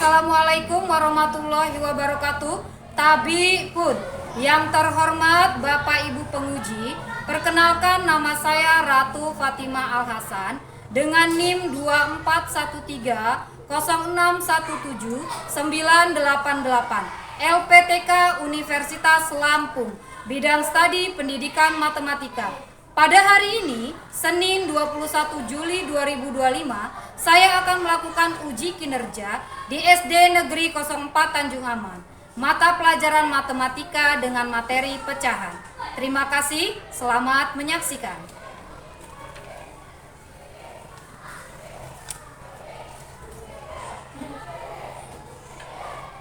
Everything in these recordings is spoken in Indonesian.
Assalamualaikum warahmatullahi wabarakatuh. Tabi Put. Yang terhormat Bapak Ibu penguji, perkenalkan nama saya Ratu Fatimah Al-Hasan dengan NIM 24130617988 LPTK Universitas Lampung, bidang studi pendidikan matematika. Pada hari ini, Senin 21 Juli 2025, saya akan melakukan uji kinerja di SD Negeri 04 Tanjung Aman, mata pelajaran matematika dengan materi pecahan. Terima kasih, selamat menyaksikan.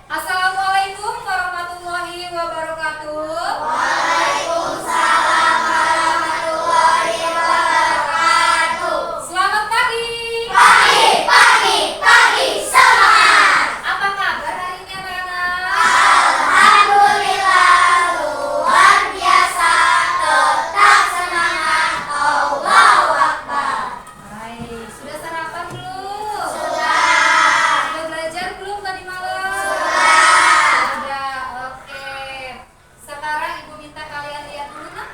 Assalamualaikum warahmatullahi wabarakatuh. Waalaikumsalam warahmatullahi wabarakatuh. Selamat pagi. Pagi semangat. Apa kabar hari ini anak-anak? Alhamdulillah luar biasa, tetap semangat. Allahu Akbar. Baik, sudah sarapan belum? Sudah. Sudah belajar belum tadi malam? Sudah, oke. Sekarang Ibu minta kalian lihat dulu nak,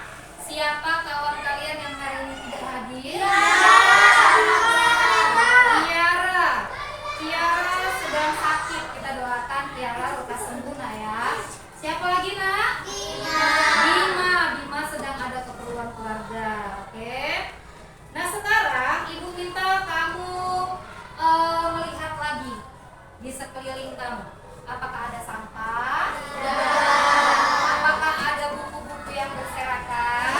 siapa kawan kalian yang hari ini tidak hadir? Tiara sedang sakit. Kita doakan Tiara lekas sembuh nak ya. Siapa lagi nak? Bima sedang ada keperluan keluarga. Oke. Nah sekarang Ibu minta kamu melihat lagi di sekeliling kamu. Apakah ada sampah? Apakah ada buku-buku yang berserakan?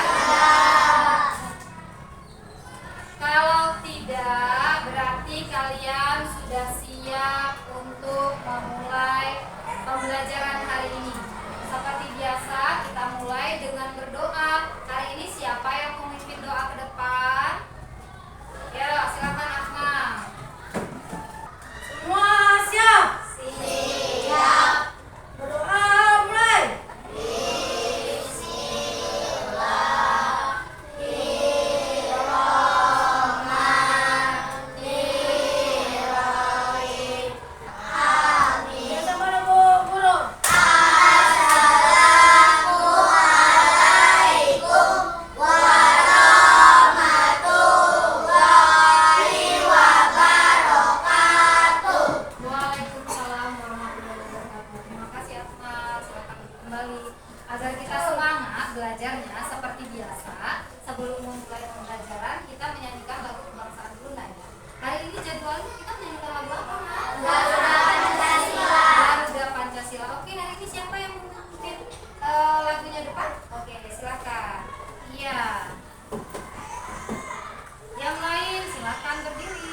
Kalau tidak, berarti kalian sudah siap untuk memulai pembelajaran hari ini. Seperti biasa, kita mulai dengan berdoa. Hari ini siapa yang memimpin doa ke depan? Ya, silakan Akmal. Semua siap? Siap. Berdoa mulai. Biasa mana Bu Guru? Assalamualaikum warahmatullahi wabarakatuh. Waalaikumsalam warahmatullahi wabarakatuh. Terima kasih Akmal. Silakan kembali. Agar kita semangat belajarnya seperti biasa, sebelum memulai pembelajaran kita menyanyikan lagu kebangsaan dulu Nak, ya. Hari ini jadwalnya kita menyanyikan lagu apa Nak? Garuda Pancasila. Garuda Pancasila. Oke, hari ini siapa yang memimpin lagunya depan? Oke, silakan. Iya. Yang lain silakan berdiri.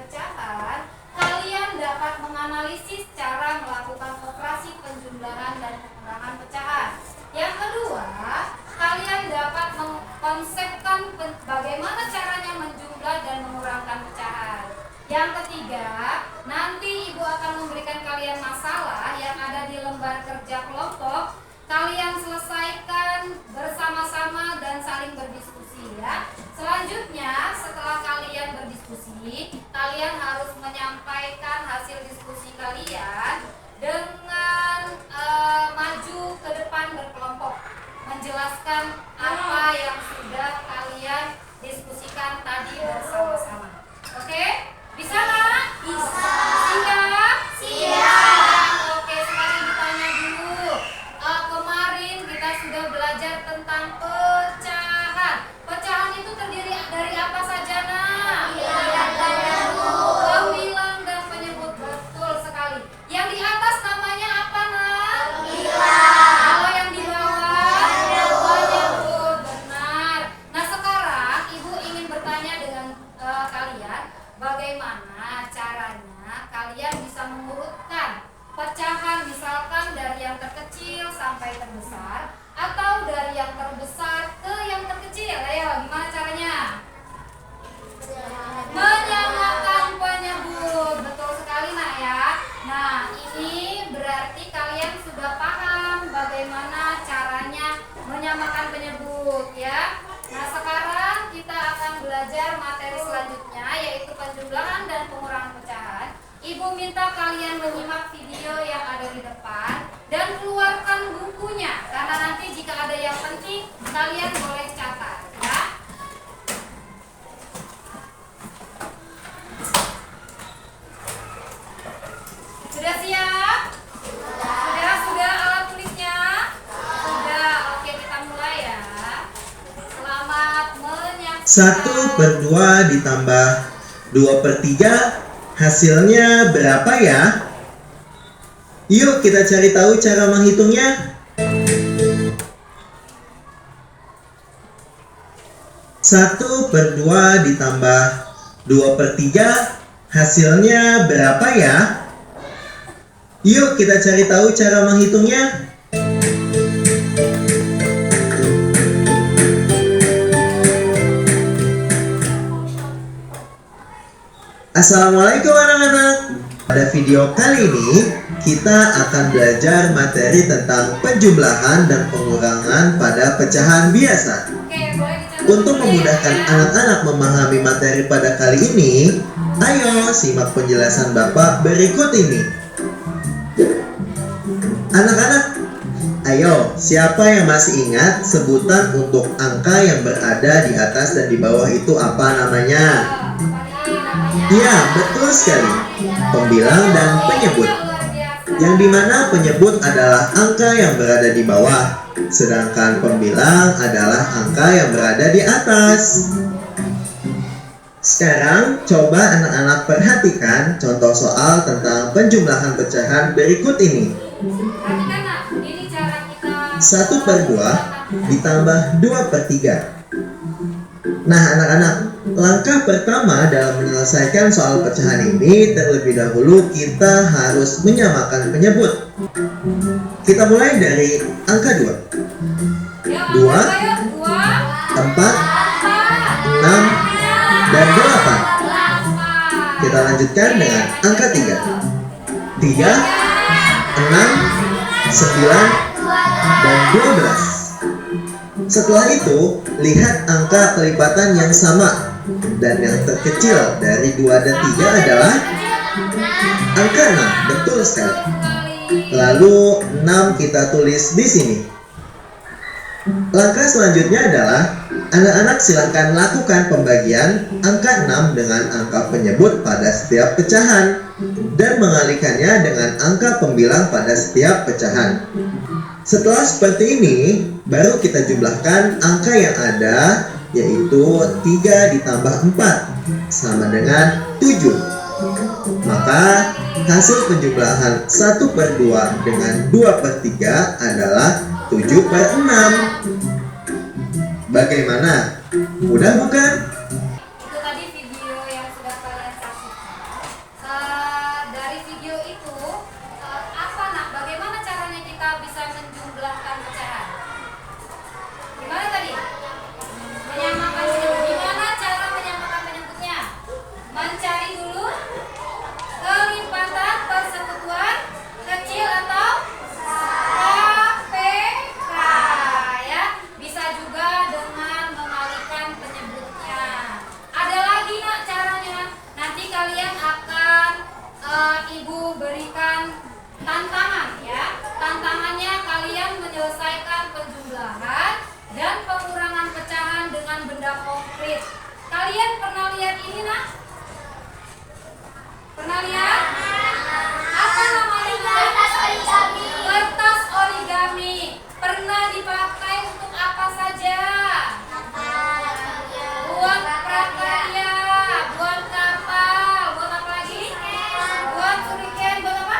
pecahan, kalian dapat menganalisis cara melakukan operasi penjumlahan dan pengurangan pecahan. Yang kedua, kalian dapat mengkonsepkan bagaimana caranya menjumlah dan mengurangkan pecahan. Yang ketiga, nanti Ibu akan memberikan kalian masalah yang ada di lembar kerja kelompok. Kalian selesaikan bersama-sama dan saling berdiskusi ya. Selanjutnya, setelah kalian berdiskusi, kalian harus menyampaikan hasil diskusi kalian dengan maju ke depan berkelompok, menjelaskan apa yang sudah kalian diskusikan tadi bersama-sama. Oke? Bisa nggak? Bisa. Siap? Siap. Oke, sekarang ditanya dulu. Kemarin kita sudah belajar tentang pecahan. Pecahan itu terdiri dari apa saja, Nak? Bilang dan penyebut. Pembilang dan penyebut, betul sekali. Yang di atas namanya apa, Nak? Bilang. Kalau yang di bawah? Penyebut. Penyebut, benar. Nah, sekarang Ibu ingin bertanya dengan kalian, bagaimana caranya kalian bisa mengurutkan pecahan, misalkan dari yang terkecil sampai terbesar, atau dari yang terbesar ke yang terkecil. Ayo, gimana caranya? Menyamakan penyebut, betul sekali Nak ya. Nah, ini berarti kalian sudah paham bagaimana caranya menyamakan penyebut ya. Nah, sekarang kita akan belajar materi selanjutnya, yaitu penjumlahan dan pengurangan pecahan. Ibu minta kalian menyimak video yang ada di depan dan keluarkan bukunya, karena nanti jika ada yang penting kalian boleh catat ya. Sudah siap? Sudah alat tulisnya? Sudah. Oke, kita mulai ya. Selamat menyaksikan. 1/2 ditambah 2/3 hasilnya berapa ya? Yuk kita cari tahu cara menghitungnya. 1/2 ditambah 2/3 hasilnya berapa ya? Yuk kita cari tahu cara menghitungnya. Assalamualaikum anak-anak. Pada video kali ini kita akan belajar materi tentang penjumlahan dan pengurangan pada pecahan biasa. Oke, boleh dicatat Untuk dulu ya. memudahkan anak-anak memahami materi pada kali ini, ayo simak penjelasan Bapak berikut ini. Anak-anak, ayo siapa yang masih ingat sebutan untuk angka yang berada di atas dan di bawah itu apa namanya? Ya, betul sekali. Pembilang dan penyebut. Yang dimana penyebut adalah angka yang berada di bawah, sedangkan pembilang adalah angka yang berada di atas. Sekarang coba anak-anak perhatikan contoh soal tentang penjumlahan pecahan berikut ini. Perhatikan Nak, ini cara kita 1/2 ditambah 2/3. Nah anak-anak, langkah pertama dalam menyelesaikan soal pecahan ini, terlebih dahulu kita harus menyamakan penyebut. Kita mulai dari angka 2. 2, 4, 6, dan 8. Kita lanjutkan dengan angka 3. 3, 6, 9, dan 12. Setelah itu, lihat angka kelipatan yang sama, dan yang terkecil dari 2 dan 3 adalah angka 6, betul sekali. Lalu 6 kita tulis di sini. Langkah selanjutnya adalah anak-anak silakan lakukan pembagian angka 6 dengan angka penyebut pada setiap pecahan dan mengalihkannya dengan angka pembilang pada setiap pecahan. Setelah seperti ini, baru kita jumlahkan angka yang ada, yaitu 3 ditambah 4 sama dengan 7. Maka hasil penjumlahan 1/2 dengan 2/3 adalah 7/6. Bagaimana? Mudah bukan? Itu tadi video yang sudah kalian saksikan. tantangan ya. Tantangannya kalian menyelesaikan penjumlahan dan pengurangan pecahan dengan benda konkret. Kalian pernah lihat ini nak? Pernah lihat? Apa namanya? Kertas origami. Kertas origami. Pernah dipakai untuk apa saja? Buat prakarya, buat kapal, buat apa lagi? Buat shuriken, buat apa?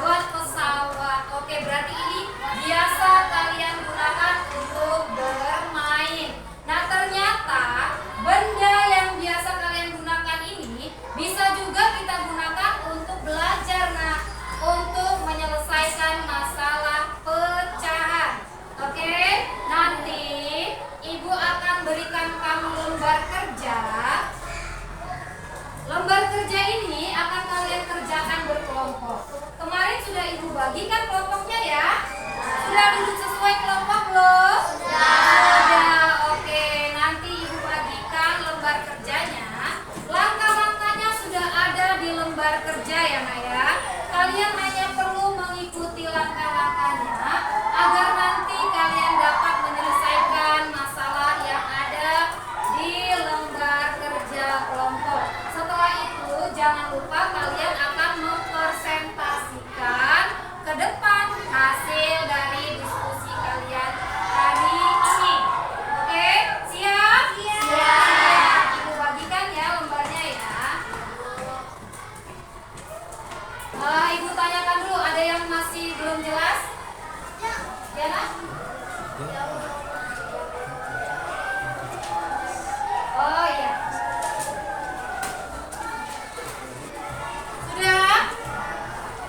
Buat pesawat. Oke, berarti ini biasa kalian gunakan untuk bermain. Nah, ternyata benda yang biasa kalian gunakan ini bisa juga kita gunakan untuk belajar, nah, untuk menyelesaikan masalah pecahan. Oke, nanti Ibu akan berikan kamu lembar kerja. Lembar kerja ini akan kalian kerjakan berkelompok. Kemarin sudah Ibu bagikan kelompoknya ya? Sudah duduk sesuai kelompok belum? Sudah. Oke, nanti Ibu bagikan lembar kerjanya. Langkah-langkahnya sudah ada di lembar kerja ya Maya. Kalian hanya perlu mengikuti langkah-langkahnya agar nanti kalian dapat menyelesaikan masalah yang ada di lembar kerja kelompok. Setelah itu jangan lupa kalian akan mempresentasikan ke depan hasil dari diskusi kalian hari ini. Oke, siap? Siap. Ibu bagikan ya lembarnya ya. Ibu tanyakan dulu, ada yang masih belum jelas? Ya nak? Oh iya. Sudah?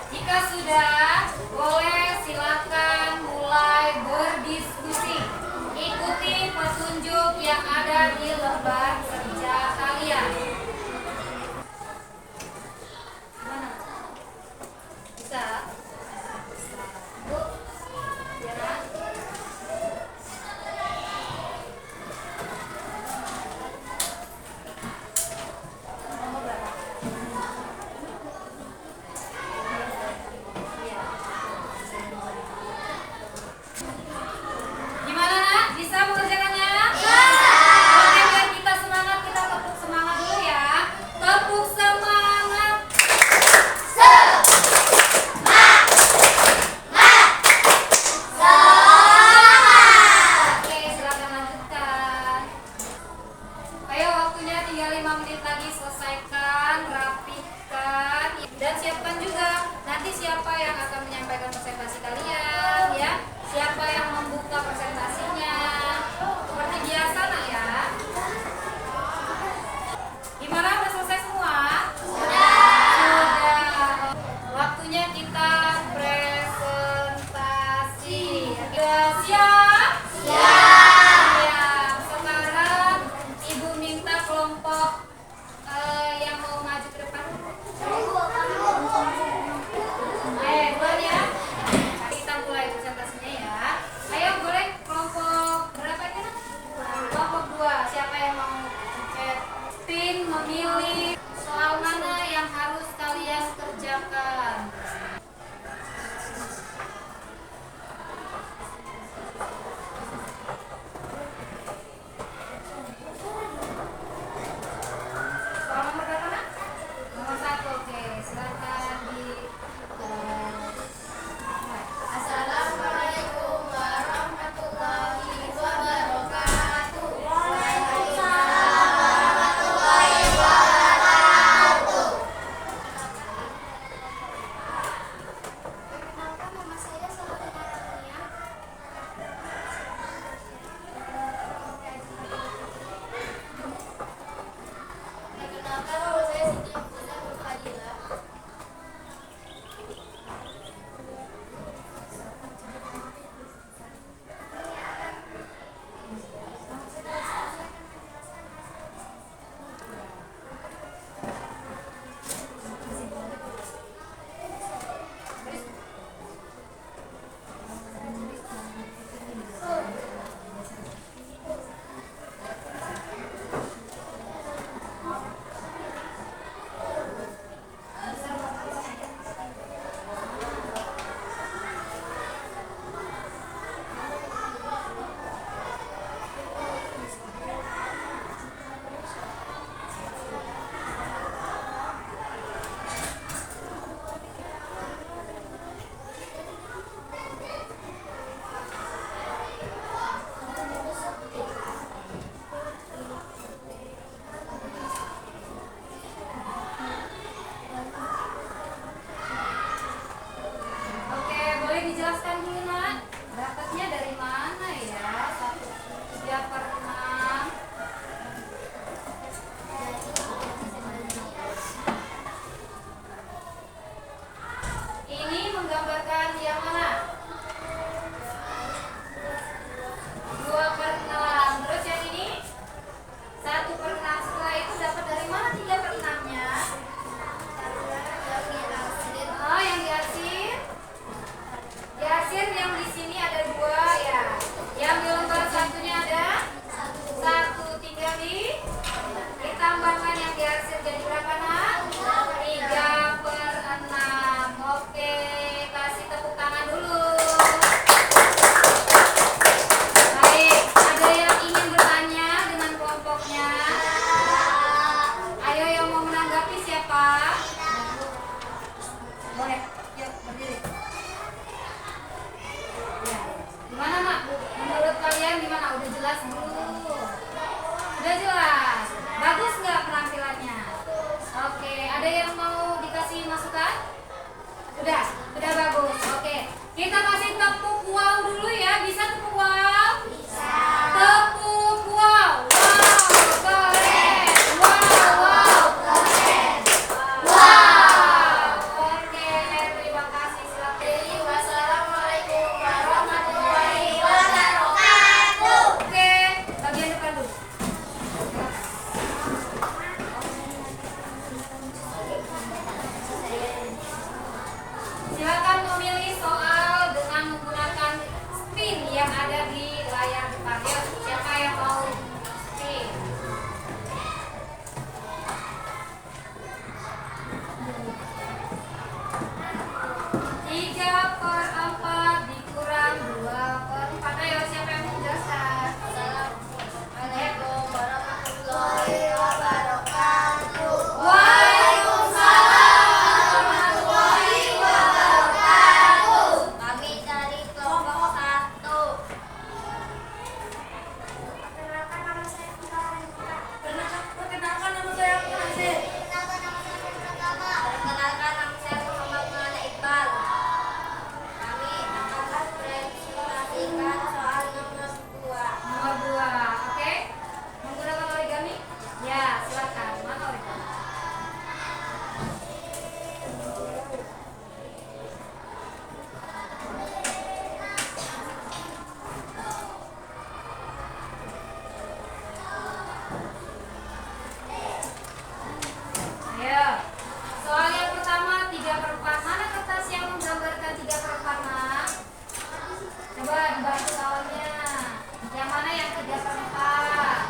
Jika sudah, boleh silakan mulai berdiskusi. Ikuti petunjuk yang ada di lembar kerja kalian. Mana? Bisa? Bu? Ya nak? Udah bagus. Oke. Kita kasih tepuk wow dulu ya. Bisa tepuk wow? Bisa. Tepuk wow. Wow, keren. Wow, keren. Wow. Oke, terima kasih. Silakan. Wassalamualaikum warahmatullahi wabarakatuh. Oke, bagian depan dulu. Silakan memilih soal dengan menggunakan spin yang ada di layar depan. Yuk, siapa yang mau spin? Tiga per empat dikurang 2/4. Ayo, siapa yang mau menjelaskan? Assalamualaikum warahmatullahi wabarakatuh. Waalaikumsalam warahmatullahi wabarakatuh. Kami dari kelompok 1. Perkenalkan nama saya Farhan. Perkenalkan nama saya Nasir. Perkenalkan nama saya Muhammad Maulana Iqbal. Kami akan presentasikan soal nomor 2. Nomor 2, oke? Menggunakan origami? Ya, silakan. Mana origami? Ayo. Soal yang pertama 3/4. Mana kertas yang menggambarkan 3/4, Nak? Coba dibantu kawannya. Yang mana yang 3/4?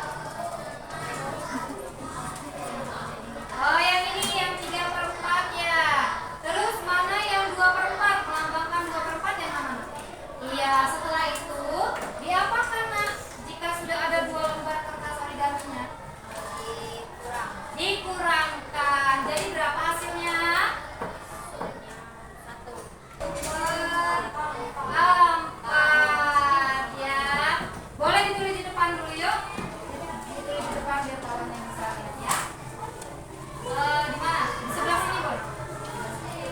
Oh, yang ini yang 3/4 ya. Terus mana yang 2/4? Melambangkan 2/4 yang mana? Iya, setelah itu diapakan, Nak? Jika sudah ada 2 lembar kertas origaminya? Dikurang. Dikurangkan. Jadi berapa hasilnya? 1. Empat ya. Boleh ditulis di depan dulu yuk. Ditulis di depan biar kawannya bisa lihat ya. Di mana? Di sebelah sini boleh.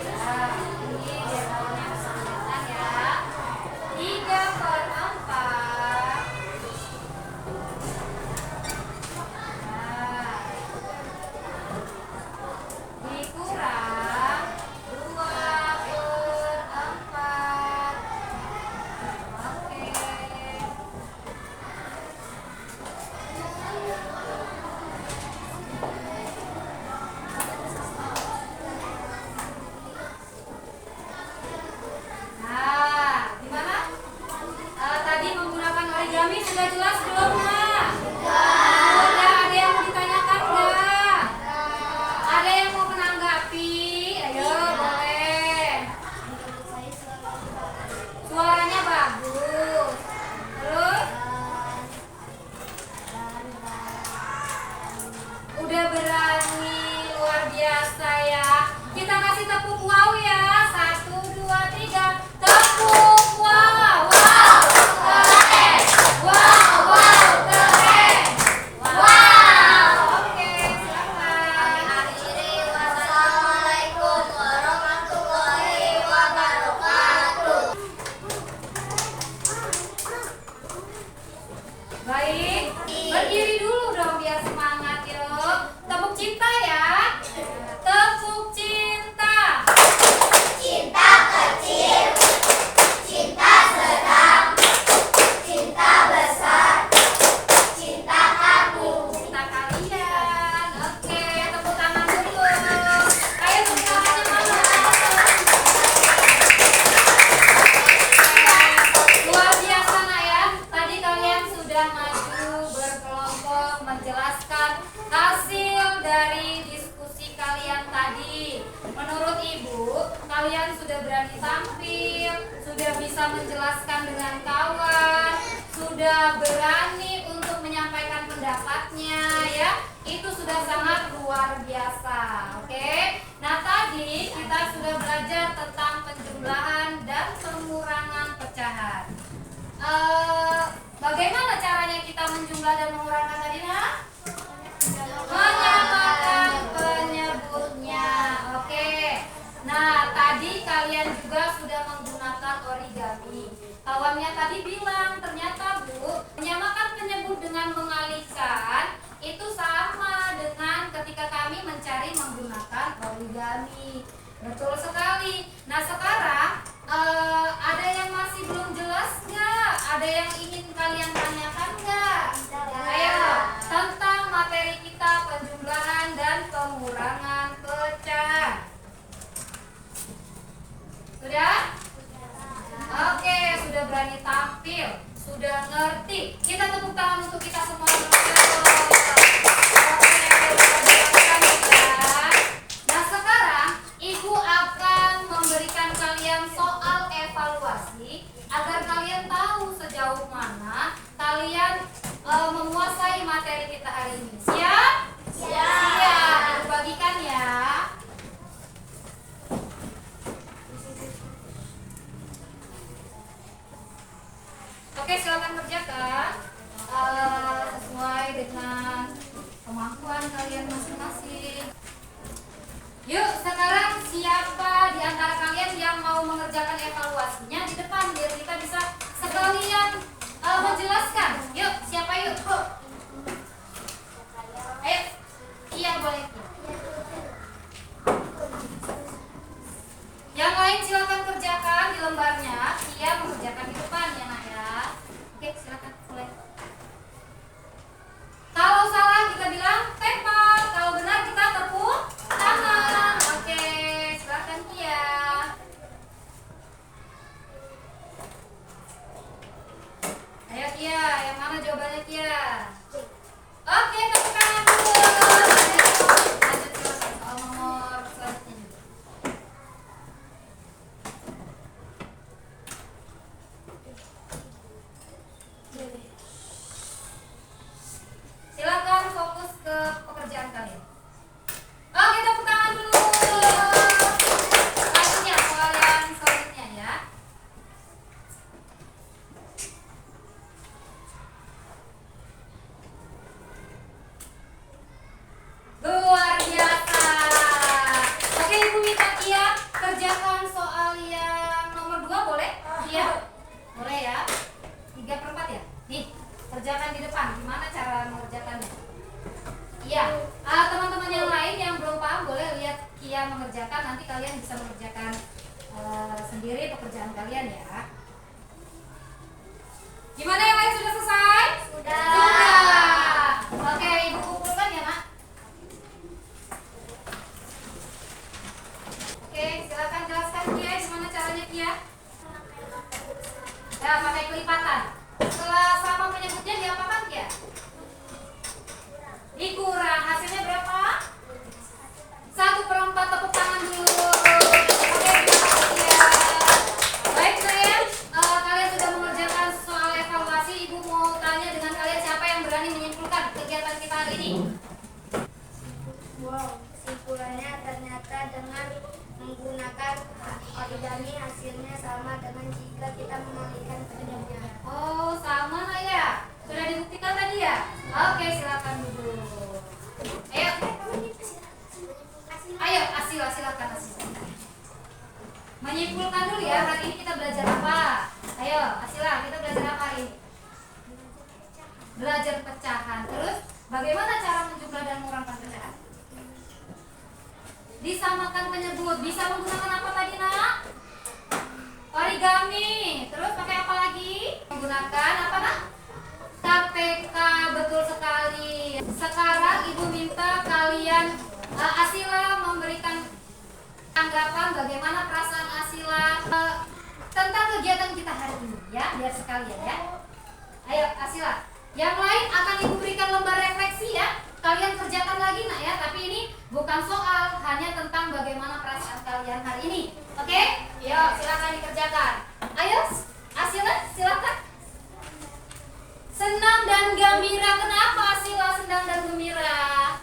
Nah, ini biar kawannya bisa lihat ya. 3/4. Nah, dikurang 2/4. Oke. Nah, gimana? Tadi menggunakan origami sudah jelas belum, Nak? Sudah. Ada yang mau ditanyakan nggak? Ada yang mau menanggapi? Ayo, boleh. Suaranya bagus. Terus? Udah berani, luar biasa ya. Kita kasih tepuk wow ya. 1, 2, 3. Tepuk wow. Wow, keren. Wow, keren. Wow. Oke, silakan. Akhiri, wassalamualaikum warahmatullahi wabarakatuh. Baik, berdiri dulu dong biar semangat yuk. Tepuk cinta ya. Tepuk cinta. Cinta kecil, cinta sedang, cinta besar, cinta kamu. Cinta kalian. Oke, tepuk tangan dulu. Ayo tepuk tangannya mana? Luar biasa, Nak ya. Tadi kalian sudah maju berkelompok menjelaskan hasil dari diskusi kalian tadi. Menurut Ibu, kalian sudah berani tampil, sudah bisa menjelaskan dengan kawan, sudah berani untuk menyampaikan pendapatnya ya. Itu sudah sangat luar biasa. Oke. Nah, tadi kita sudah belajar tentang penjumlahan dan pengurangan pecahan. Bagaimana caranya kita menjumlah dan mengurangkan tadi, Nak? Menyamakan penyebutnya. Oke. Nah, tadi kalian tadi bilang ternyata Bu, menyamakan penyebut dengan mengalihkan itu sama dengan ketika kami mencari menggunakan origami. Betul sekali. Nah sekarang ada yang masih belum jelas nggak? Ada yang ingin kalian tanyakan nggak? Ayo, tentang materi kita penjumlahan dan pengurangan pecahan. Sudah? Oke, sudah berani tampil, sudah ngerti. Kita tepuk tangan untuk kita semua. Oke, sudah dilakukan ya. Nah sekarang Ibu akan memberikan kalian soal evaluasi agar kalian tahu sejauh mana kalian menguasai materi kita hari ini. Siap? Siap. Ibu bagikan ya. Oke, silakan kerjakan sesuai dengan kemampuan kalian masing-masing. Yuk, sekarang siapa di antara kalian yang mau mengerjakan evaluasinya di depan biar kita bisa sekalian menjelaskan. Yuk, siapa yuk? Ayo, iya boleh. Yang lain silakan kerjakan di lembarnya. Iya mengerjakan di depan ya nak ya. Oke, silakan mulai. Kalau salah kita bilang tembak, kalau benar kita tepuk tangan. Oke, silakan Kia. Ayo Kia, yang mana jawabannya Kia? Oke, tepuk tangan dulu. Lanjut silakan soal nomor selanjutnya. Silakan fokus ke pekerjaan kalian. Oke, tepuk tangan dulu. Selanjutnya soal yang selanjutnya ya. Luar biasa. Oke, Ibu minta Kia kerjakan soal yang nomor 2 boleh? Iya. Boleh ya. 3/4 ya. Nih, kerjakan di depan. Gimana cara mengerjakannya? Iya. Teman-teman yang lain yang belum paham boleh lihat Kia mengerjakan. Nanti kalian bisa mengerjakan sendiri pekerjaan kalian ya. Gimana yang lain sudah selesai? Sudah. Oke, Ibu kumpulkan ya, Mak. Oke, silakan jelaskan Kia gimana caranya Kia. Ya, pakai kelipatan. Setelah sama menyebutnya diapakan Kia? Dikurang. Hasilnya berapa? 1/4. Tepuk tangan dulu. Oke, terima kasih ya. Baik sayang, kalian sudah mengerjakan soal evaluasi. Ibu mau tanya dengan kalian siapa yang berani menyimpulkan kegiatan kita hari ini? Wow, kesimpulannya ternyata dengan menggunakan origami hasilnya sama dengan jika kita mengalihkan penyebutnya. Oh, sama lah ya. Sudah dibuktikan tadi ya? Oke, silakan duduk. Ayo. Ayo, Asila, silakan Asila. Menyimpulkan dulu ya, hari ini kita belajar apa? Ayo, Asila, kita belajar apa hari ini? Belajar pecahan. Terus, bagaimana cara menjumlah dan mengurangkan pecahan? Disamakan penyebut. Bisa menggunakan apa tadi, Nak? Origami. Terus pakai apa lagi? Menggunakan apa, Nak? KPK. Betul sekali. Sekarang Ibu minta kalian Asila memberikan tanggapan bagaimana perasaan Asila tentang kegiatan kita hari ini ya, biar sekalian ya. Ayo Asila. Yang lain akan Ibu berikan lembar refleksi ya. Kalian kerjakan lagi nak ya, tapi ini bukan soal, hanya tentang bagaimana perasaan kalian hari ini. Oke? Yuk, silakan dikerjakan. Ayo, Asila, silakan. Senang dan gembira. Kenapa Asila senang dan gembira?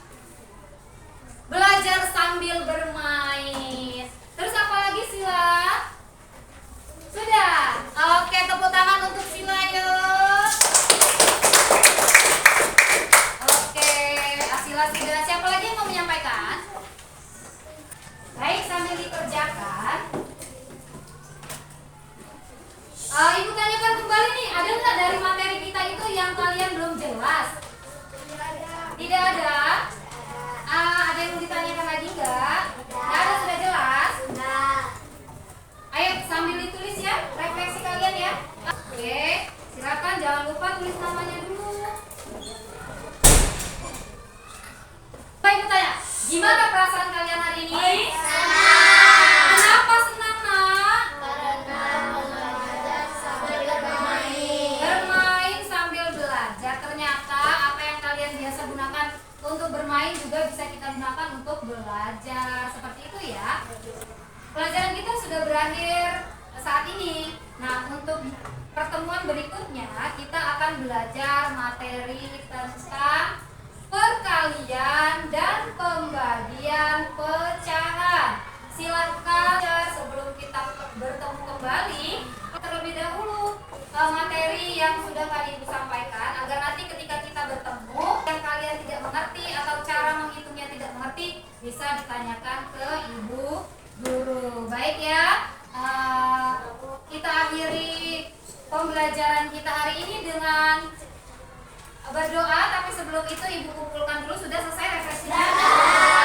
Belajar sambil bermain. Terus apa lagi Sila? Sudah. Oke, tepuk tangan untuk Sila yuk. Oke, Asila sudah. Siapa lagi yang mau menyampaikan? Baik, sambil dikerjakan. Ibu tanyakan kembali nih. perasaan kalian hari ini? Senang. Kenapa senang, Nak? Bermain sambil belajar. Ternyata apa yang kalian biasa gunakan untuk bermain juga bisa kita gunakan untuk belajar. Seperti itu ya. Pelajaran kita sudah berakhir saat ini. Nah, untuk pertemuan berikutnya kita akan belajar materi tentang perkalian dan pembagian pecahan. Silakan sebelum kita bertemu kembali terlebih dahulu materi yang sudah tadi Ibu sampaikan, agar nanti ketika kita bertemu yang kalian tidak mengerti atau cara menghitungnya tidak mengerti bisa ditanyakan ke Ibu guru. Baik ya, kita akhiri pembelajaran kita hari ini dengan berdoa, tapi sebelum itu Ibu kumpulkan dulu, sudah selesai refleksinya?